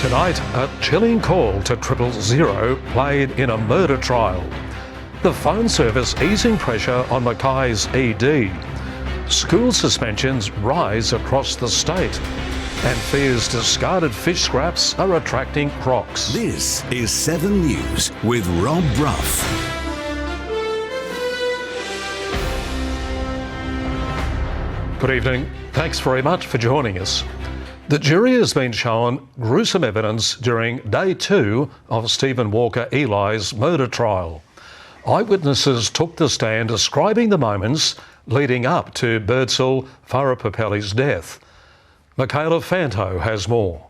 Tonight, a chilling call to 000 played in a murder trial. The phone service easing pressure on Mackay's ED. School suspensions rise across the state. And fears discarded fish scraps are attracting crocs. This is 7 News with Rob Brough. Good evening. Thanks very much for joining us. The jury has been shown gruesome evidence during day 2 of Stephen Walker Eli's murder trial. Eyewitnesses took the stand describing the moments leading up to Birdsall Farapapelli's death. Michaela Fanto has more.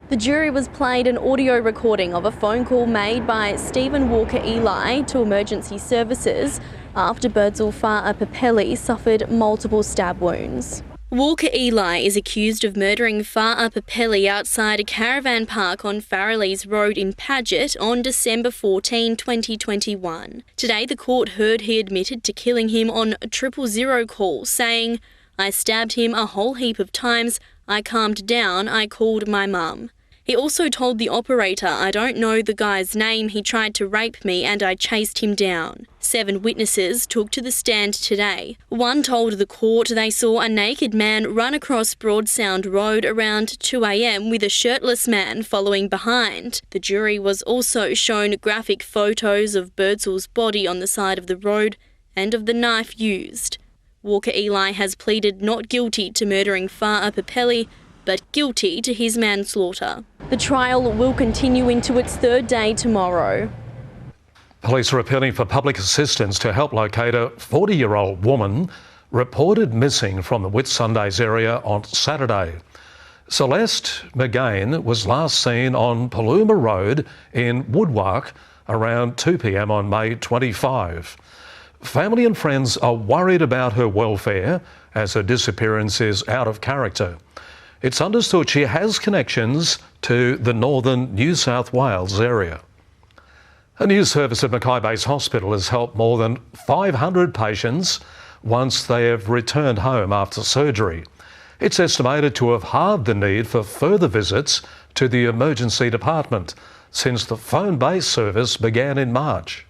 The jury was played an audio recording of a phone call made by Stephen Walker Eli to emergency services after Birdsall Farapapelli suffered multiple stab wounds. Walker Eli is accused of murdering Farapapelli outside a caravan park on Farrelly's Road in Paget on December 14, 2021. Today, the court heard he admitted to killing him on a 000 call, saying, "I stabbed him a whole heap of times. I calmed down. I called my mum." He also told the operator, "I don't know the guy's name. He tried to rape me and I chased him down." 7 witnesses took to the stand today. One told the court they saw a naked man run across Broadsound Road around 2 a.m. with a shirtless man following behind. The jury was also shown graphic photos of Birdsall's body on the side of the road and of the knife used. Walker Eli has pleaded not guilty to murdering Farapapelli, but guilty to his manslaughter. The trial will continue into its 3rd day tomorrow. Police are appealing for public assistance to help locate a 40-year-old woman reported missing from the Whitsundays area on Saturday. Celeste McGain was last seen on Paluma Road in Woodwark around 2 p.m. on May 25. Family and friends are worried about her welfare as her disappearance is out of character. It's understood she has connections to the northern New South Wales area. A news service at Mackay Base Hospital has helped more than 500 patients once they have returned home after surgery. It's estimated to have halved the need for further visits to the emergency department since the phone-based service began in March.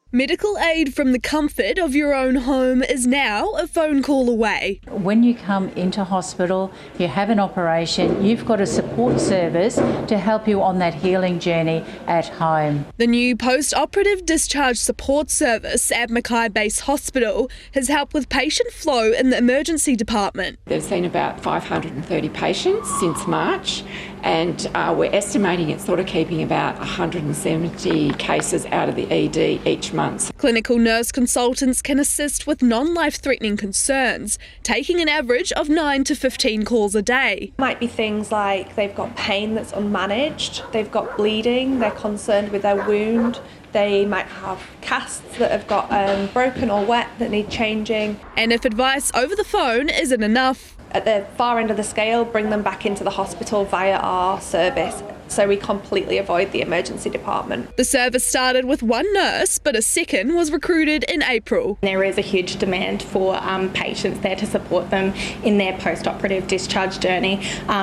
Medical aid from the comfort of your own home is now a phone call away. When you come into hospital, you have an operation, you've got a support service to help you on that healing journey at home. The new post-operative discharge support service at Mackay Base Hospital has helped with patient flow in the emergency department. They've seen about 530 patients since March, and we're estimating it's sort of keeping about 170 cases out of the ED each month. Clinical nurse consultants can assist with non-life-threatening concerns, taking an average of 9 to 15 calls a day. Might be things like they've got pain that's unmanaged, they've got bleeding, they're concerned with their wound, they might have casts that have got broken or wet that need changing. And if advice over the phone isn't enough, at the far end of the scale, bring them back into the hospital via our service, so we completely avoid the emergency department. The service started with 1 nurse, but a second was recruited in April. There is a huge demand for patients there to support them in their post-operative discharge journey,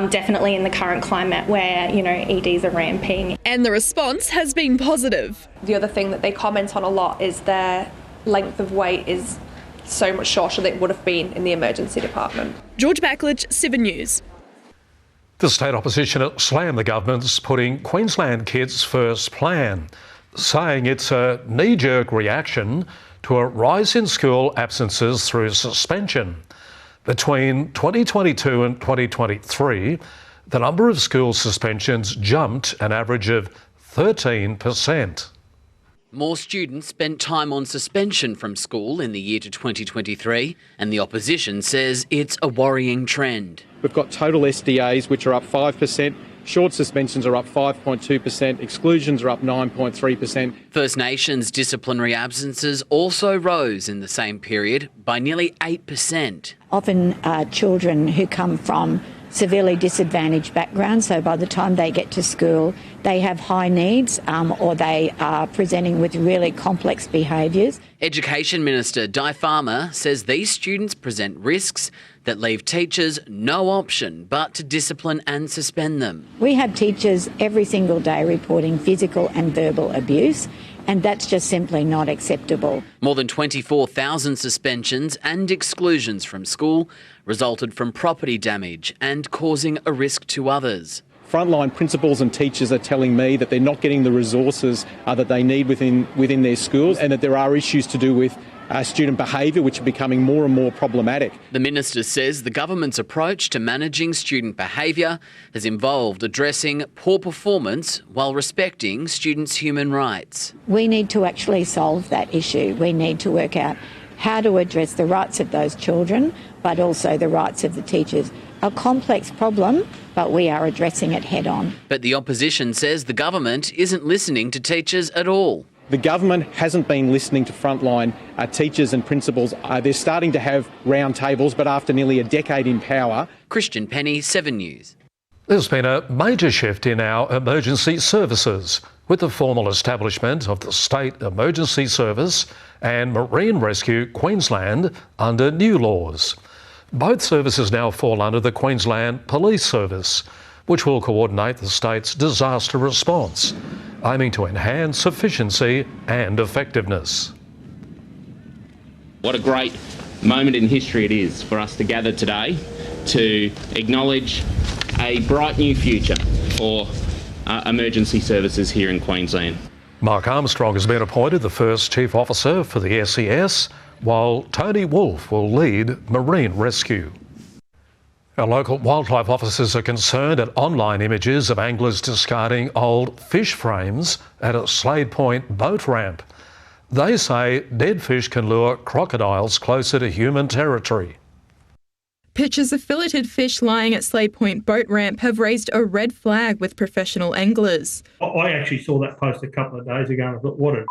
definitely in the current climate where, EDs are ramping. And the response has been positive. The other thing that they comment on a lot is their length of wait is so much shorter than it would have been in the emergency department. George Backledge, 7 News. The state opposition slammed the government's Putting Queensland Kids First plan, saying it's a knee-jerk reaction to a rise in school absences through suspension. Between 2022 and 2023, the number of school suspensions jumped an average of 13%. More students spent time on suspension from school in the year to 2023, and the opposition says it's a worrying trend. We've got total SDAs, which are up 5%, short suspensions are up 5.2%, exclusions are up 9.3%. First Nations disciplinary absences also rose in the same period by nearly 8%. Often children who come from severely disadvantaged background, so by the time they get to school, they have high needs or they are presenting with really complex behaviours. Education Minister Di Farmer says these students present risks that leave teachers no option but to discipline and suspend them. We have teachers every single day reporting physical and verbal abuse, and that's just simply not acceptable. More than 24,000 suspensions and exclusions from school resulted from property damage and causing a risk to others. Frontline principals and teachers are telling me that they're not getting the resources that they need within their schools, and that there are issues to do with student behaviour which are becoming more and more problematic. The Minister says the government's approach to managing student behaviour has involved addressing poor performance while respecting students' human rights. We need to actually solve that issue. We need to work out how to address the rights of those children, but also the rights of the teachers. A complex problem, but we are addressing it head on. But the opposition says the government isn't listening to teachers at all. The government hasn't been listening to frontline teachers and principals. They're starting to have round tables, but after nearly a decade in power. Christian Penny, 7 News. There's been a major shift in our emergency services with the formal establishment of the State Emergency Service and Marine Rescue Queensland under new laws. Both services now fall under the Queensland Police Service, which will coordinate the state's disaster response, aiming to enhance efficiency and effectiveness. What a great moment in history it is for us to gather today to acknowledge a bright new future for emergency services here in Queensland. Mark Armstrong has been appointed the first Chief Officer for the SES, while Tony Wolfe will lead Marine Rescue. Our local wildlife officers are concerned at online images of anglers discarding old fish frames at a Slade Point boat ramp. They say dead fish can lure crocodiles closer to human territory. Pictures of filleted fish lying at Slade Point boat ramp have raised a red flag with professional anglers. I actually saw that post a couple of days ago and I thought, what a...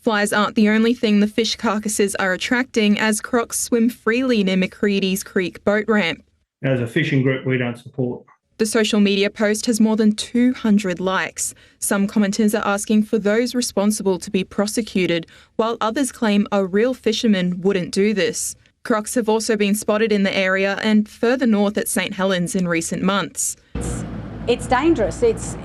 Flies aren't the only thing the fish carcasses are attracting as crocs swim freely near Macready's Creek boat ramp. As a fishing group, we don't support. The social media post has more than 200 likes. Some commenters are asking for those responsible to be prosecuted, while others claim a real fisherman wouldn't do this. Crocs have also been spotted in the area and further north at St Helens in recent months. It's dangerous. It's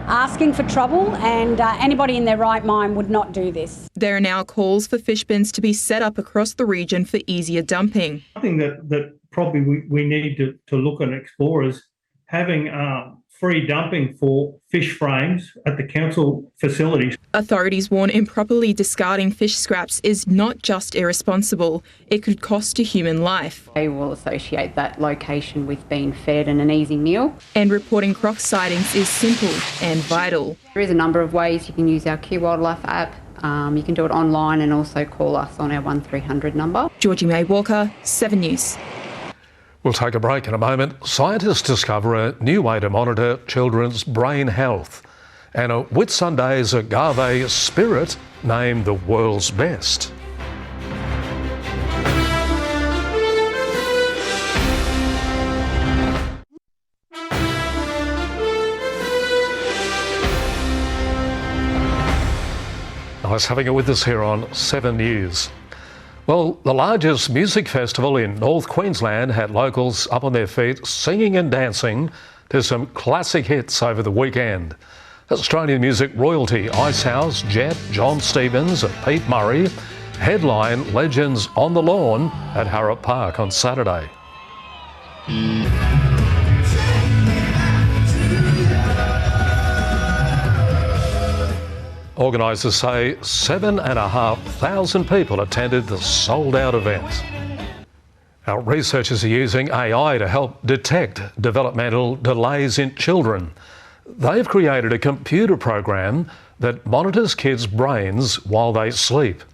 asking for trouble, and anybody in their right mind would not do this. There are now calls for fish bins to be set up across the region for easier dumping. Something that probably we need to look and explore is having free dumping for fish frames at the council facilities. Authorities warn improperly discarding fish scraps is not just irresponsible, it could cost a human life. They will associate that location with being fed and an easy meal. And reporting croc sightings is simple and vital. There is a number of ways. You can use our Key Wildlife app, you can do it online and also call us on our 1300 number. Georgie May Walker, 7 News. We'll take a break in a moment. Scientists discover a new way to monitor children's brain health. And a Whitsunday's agave spirit named the world's best. Nice having you with us here on 7 News. Well, the largest music festival in North Queensland had locals up on their feet singing and dancing to some classic hits over the weekend. Australian music royalty Icehouse, Jet, John Stevens and Pete Murray headline Legends on the Lawn at Harrop Park on Saturday. Organisers say 7,500 people attended the sold-out event. Our researchers are using AI to help detect developmental delays in children. They've created a computer program that monitors kids' brains while they sleep.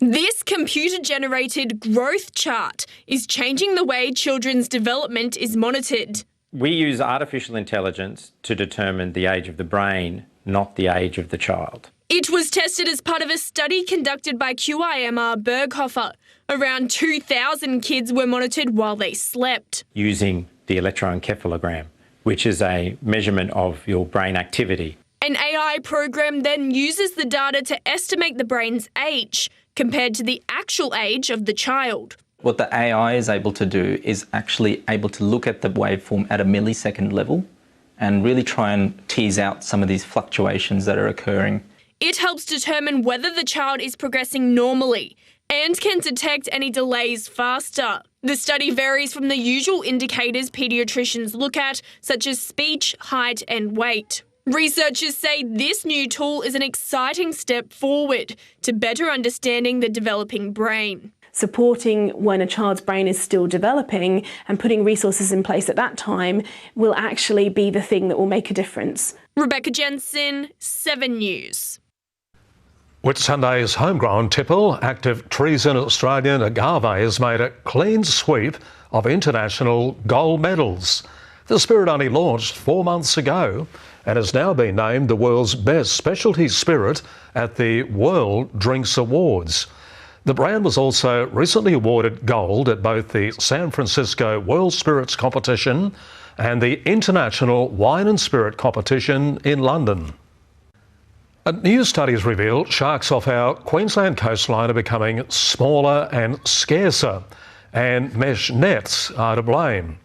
This computer-generated growth chart is changing the way children's development is monitored. We use artificial intelligence to determine the age of the brain, not the age of the child. It was tested as part of a study conducted by QIMR Berghofer. Around 2,000 kids were monitored while they slept. Using the electroencephalogram, which is a measurement of your brain activity. An AI program then uses the data to estimate the brain's age compared to the actual age of the child. What the AI is able to do is actually able to look at the waveform at a millisecond level and really try and tease out some of these fluctuations that are occurring. It helps determine whether the child is progressing normally and can detect any delays faster. The study varies from the usual indicators paediatricians look at, such as speech, height and weight. Researchers say this new tool is an exciting step forward to better understanding the developing brain. Supporting when a child's brain is still developing and putting resources in place at that time will actually be the thing that will make a difference. Rebecca Jensen, 7 News. Whitsunday's homegrown tipple, active treason Australian Agave has made a clean sweep of international gold medals. The spirit only launched 4 months ago and has now been named the world's best specialty spirit at the World Drinks Awards. The brand was also recently awarded gold at both the San Francisco World Spirits Competition and the International Wine and Spirit Competition in London. A new study has revealed sharks off our Queensland coastline are becoming smaller and scarcer, and mesh nets are to blame.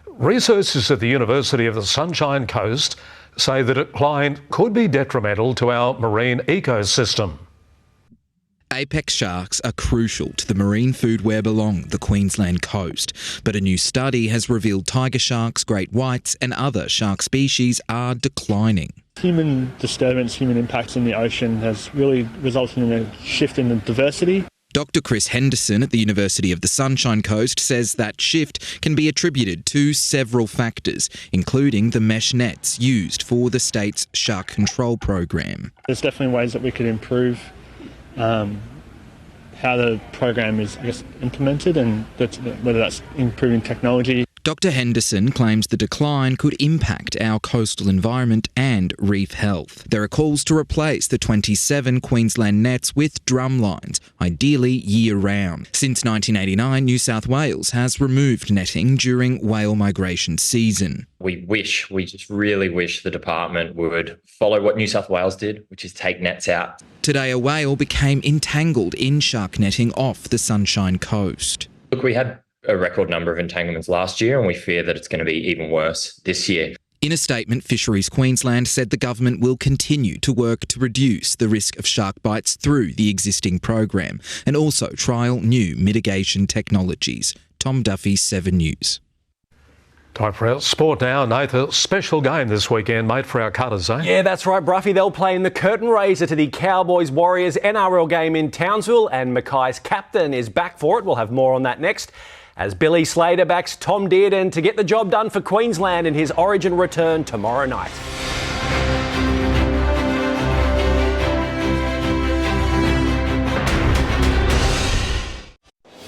Researchers at the University of the Sunshine Coast say the decline could be detrimental to our marine ecosystem. Apex sharks are crucial to the marine food web along the Queensland coast, but a new study has revealed tiger sharks, great whites and other shark species are declining. Human disturbance, human impacts in the ocean has really resulted in a shift in the diversity. Dr. Chris Henderson at the University of the Sunshine Coast says that shift can be attributed to several factors, including the mesh nets used for the state's shark control program. There's definitely ways that we could improve how the program is, implemented, and whether that's improving technology. Dr. Henderson claims the decline could impact our coastal environment and reef health. There are calls to replace the 27 Queensland nets with drum lines, ideally year-round. Since 1989, New South Wales has removed netting during whale migration season. We just really wish the department would follow what New South Wales did, which is take nets out. Today, a whale became entangled in shark netting off the Sunshine Coast. Look, we had a record number of entanglements last year, and we fear that it's going to be even worse this year. In a statement, Fisheries Queensland said the government will continue to work to reduce the risk of shark bites through the existing program and also trial new mitigation technologies. Tom Duffy, 7 News. Time for our sport now. Nathan, special game this weekend, mate, for our Cutters, eh? Yeah, that's right, Brough. They'll play in the curtain raiser to the Cowboys-Warriors NRL game in Townsville, and Mackay's captain is back for it. We'll have more on that next, as Billy Slater backs Tom Dearden to get the job done for Queensland in his Origin return tomorrow night.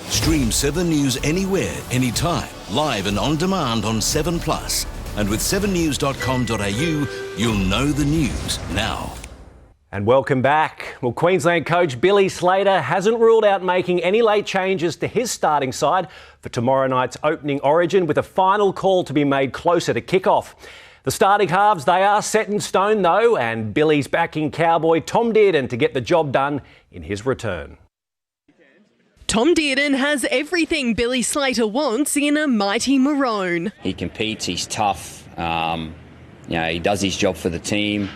Stream 7 News anywhere, anytime, live and on demand on 7plus. And with 7news.com.au, you'll know the news now. And welcome back. Well, Queensland coach Billy Slater hasn't ruled out making any late changes to his starting side for tomorrow night's opening Origin, with a final call to be made closer to kick-off. The starting halves, they are set in stone though, and Billy's backing Cowboy Tom Dearden to get the job done in his return. Tom Dearden has everything Billy Slater wants in a mighty maroon. He competes, he's tough, he does his job for the team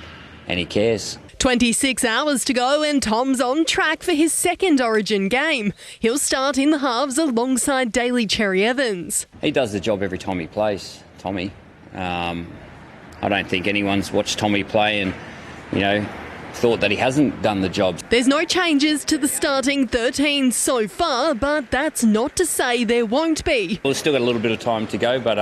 and he cares. 26 hours to go and Tom's on track for his second Origin game. He'll start in the halves alongside Daly Cherry Evans. He does the job every time he plays, Tommy. I don't think anyone's watched Tommy play and, thought that he hasn't done the job. There's no changes to the starting 13 so far, but that's not to say there won't be. We've still got a little bit of time to go, but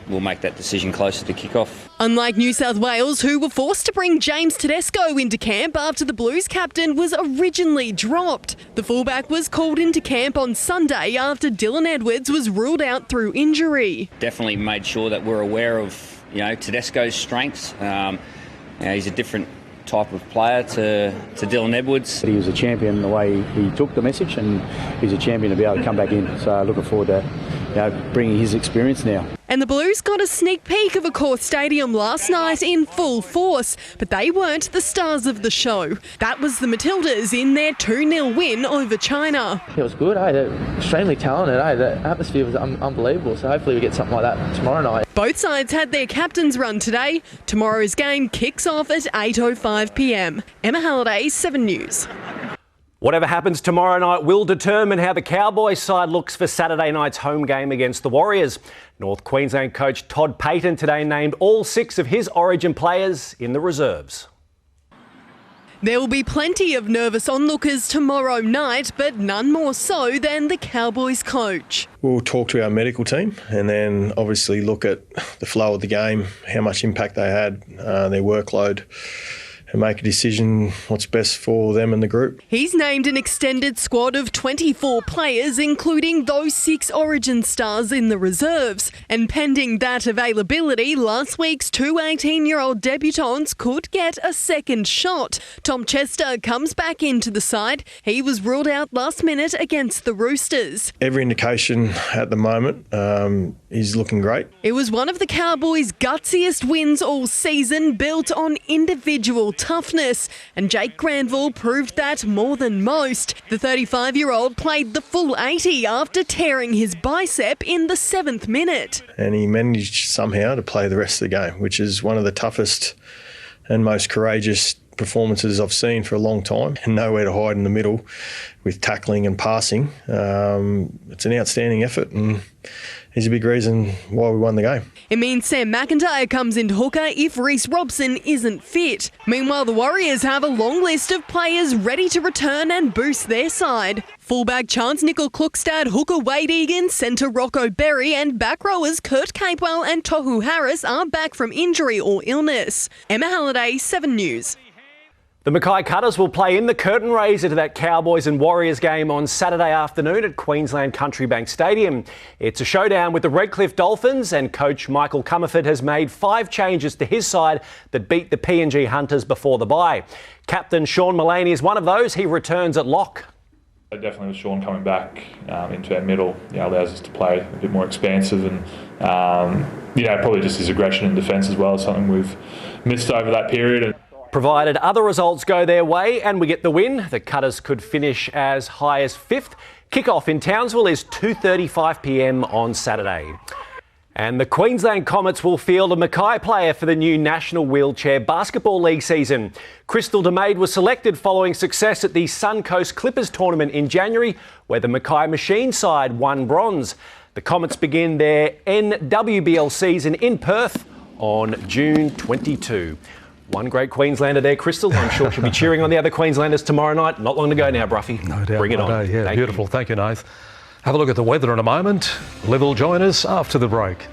we'll make that decision closer to kick-off. Unlike New South Wales, who were forced to bring James Tedesco into camp after the Blues captain was originally dropped. The fullback was called into camp on Sunday after Dylan Edwards was ruled out through injury. Definitely made sure that we're aware of, Tedesco's strengths. He's a different type of player to Dylan Edwards. He was a champion the way he took the message, and he's a champion to be able to come back in. So looking forward to bringing his experience now. And the Blues got a sneak peek of Accor Stadium last night in full force, but they weren't the stars of the show. That was the Matildas in their 2-0 win over China. It was good, They're extremely talented, The atmosphere was unbelievable, so hopefully we get something like that tomorrow night. Both sides had their captains run today. Tomorrow's game kicks off at 8:05 p.m. Emma Halliday, 7 News. Whatever happens tomorrow night will determine how the Cowboys side looks for Saturday night's home game against the Warriors. North Queensland coach Todd Payton today named all 6 of his Origin players in the reserves. There will be plenty of nervous onlookers tomorrow night, but none more so than the Cowboys coach. We'll talk to our medical team and then obviously look at the flow of the game, how much impact they had, their workload, and make a decision what's best for them and the group. He's named an extended squad of 24 players, including those 6 Origin stars in the reserves. And pending that availability, last week's 2 18-year-old debutants could get a second shot. Tom Chester comes back into the side. He was ruled out last minute against the Roosters. Every indication at the moment is looking great. It was one of the Cowboys' gutsiest wins all season, built on individual toughness, and Jake Granville proved that more than most. The 35-year-old played the full 80 after tearing his bicep in the 7th minute. And he managed somehow to play the rest of the game, which is one of the toughest and most courageous performances I've seen for a long time, and nowhere to hide in the middle with tackling and passing. It's an outstanding effort, and he's a big reason why we won the game. It means Sam McIntyre comes into hooker if Reece Robson isn't fit. Meanwhile, the Warriors have a long list of players ready to return and boost their side. Fullback Chance Nickel-Klukstad, hooker Wade Egan, centre Rocco Berry and back rowers Kurt Capewell and Tohu Harris are back from injury or illness. Emma Halliday, 7 News. The Mackay Cutters will play in the curtain raiser to that Cowboys and Warriors game on Saturday afternoon at Queensland Country Bank Stadium. It's a showdown with the Redcliffe Dolphins, and coach Michael Comerford has made 5 changes to his side that beat the PNG Hunters before the bye. Captain Sean Mullaney is one of those. He returns at lock. Definitely with Sean coming back into our middle, allows us to play a bit more expansive, and probably just his aggression in defence as well is something we've missed over that period. Provided other results go their way and we get the win, the Cutters could finish as high as 5th. Kick-off in Townsville is 2:35 p.m. on Saturday. And the Queensland Comets will field a Mackay player for the new National Wheelchair Basketball League season. Crystal DeMade was selected following success at the Suncoast Clippers tournament in January, where the Mackay Machine side won bronze. The Comets begin their NWBL season in Perth on June 22. One great Queenslander there, Crystal. I'm sure she'll be cheering on the other Queenslanders tomorrow night. Not long to go now, Broughy. No doubt. Bring it on. Yeah, beautiful. Thank you, Nath. Have a look at the weather in a moment. Liv will join us after the break.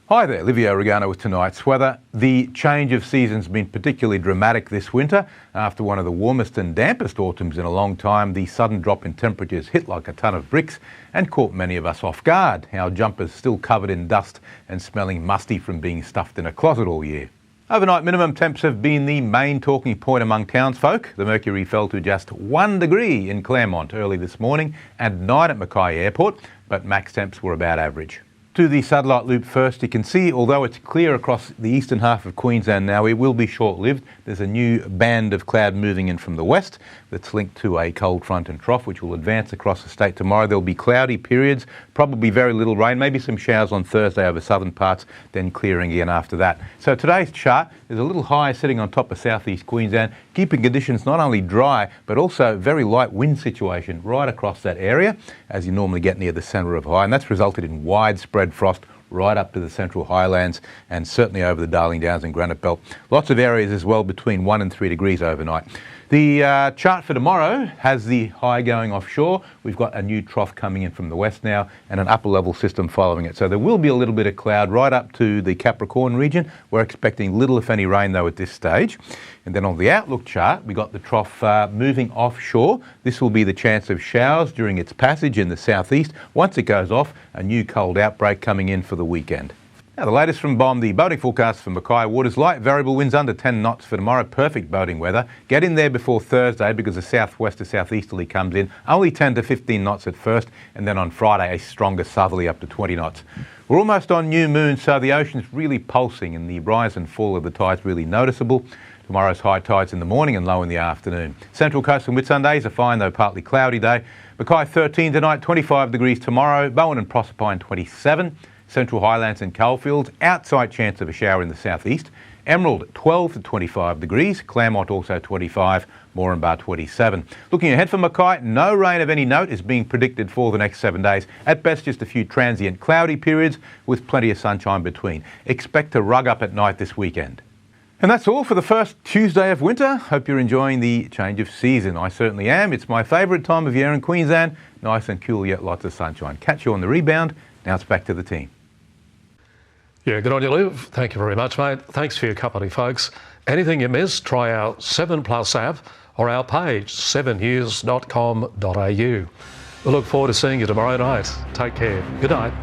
Hi there, Livio Regano with tonight's weather. The change of season's been particularly dramatic this winter. After one of the warmest and dampest autumns in a long time, the sudden drop in temperatures hit like a ton of bricks and caught many of us off guard. Our jumpers still covered in dust and smelling musty from being stuffed in a closet all year. Overnight minimum temps have been the main talking point among townsfolk. The mercury fell to just 1 degree in Claremont early this morning and 9 at Mackay Airport, but max temps were about average. To the satellite loop first, you can see, although it's clear across the eastern half of Queensland now, it will be short-lived. There's a new band of cloud moving in from the west that's linked to a cold front and trough, which will advance across the state tomorrow. There'll be cloudy periods, probably very little rain, maybe some showers on Thursday over southern parts, then clearing again after that. So today's chart, there's a little high sitting on top of southeast Queensland, keeping conditions not only dry, but also very light wind situation right across that area, as you normally get near the centre of high, and that's resulted in widespread frost right up to the Central Highlands and certainly over the Darling Downs and Granite Belt. Lots of areas as well between 1 and 3 degrees overnight. The chart for tomorrow has the high going offshore. We've got a new trough coming in from the west now and an upper level system following it. So there will be a little bit of cloud right up to the Capricorn region. We're expecting little if any rain though at this stage. And then on the outlook chart, we got the trough moving offshore. This will be the chance of showers during its passage in the southeast. Once it goes off, a new cold outbreak coming in for the weekend. Now, the latest from BOM, the boating forecast for Mackay waters, light variable winds under 10 knots for tomorrow, perfect boating weather. Get in there before Thursday because the southwest to southeasterly comes in, only 10 to 15 knots at first, and then on Friday a stronger southerly up to 20 knots. We're almost on new moon, so the ocean's really pulsing and the rise and fall of the tide's really noticeable. Tomorrow's high tides in the morning and low in the afternoon. Central Coast and Whitsunday is a fine though partly cloudy day. Mackay 13 tonight, 25 degrees tomorrow, Bowen and Proserpine 27. Central Highlands and Coalfields, outside chance of a shower in the southeast. Emerald 12 to 25 degrees, Claremont also 25, Moranbah 27. Looking ahead for Mackay, no rain of any note is being predicted for the next 7 days. At best just a few transient cloudy periods with plenty of sunshine between. Expect to rug up at night this weekend. And that's all for the first Tuesday of winter. Hope you're enjoying the change of season. I certainly am. It's my favourite time of year in Queensland. Nice and cool yet lots of sunshine. Catch you on the rebound. Now it's back to the team. Yeah, good on you, Liv. Thank you very much, mate. Thanks for your company, folks. Anything you missed, try our 7plus app or our page, 7news.com.au. We look forward to seeing you tomorrow night. Take care. Good night.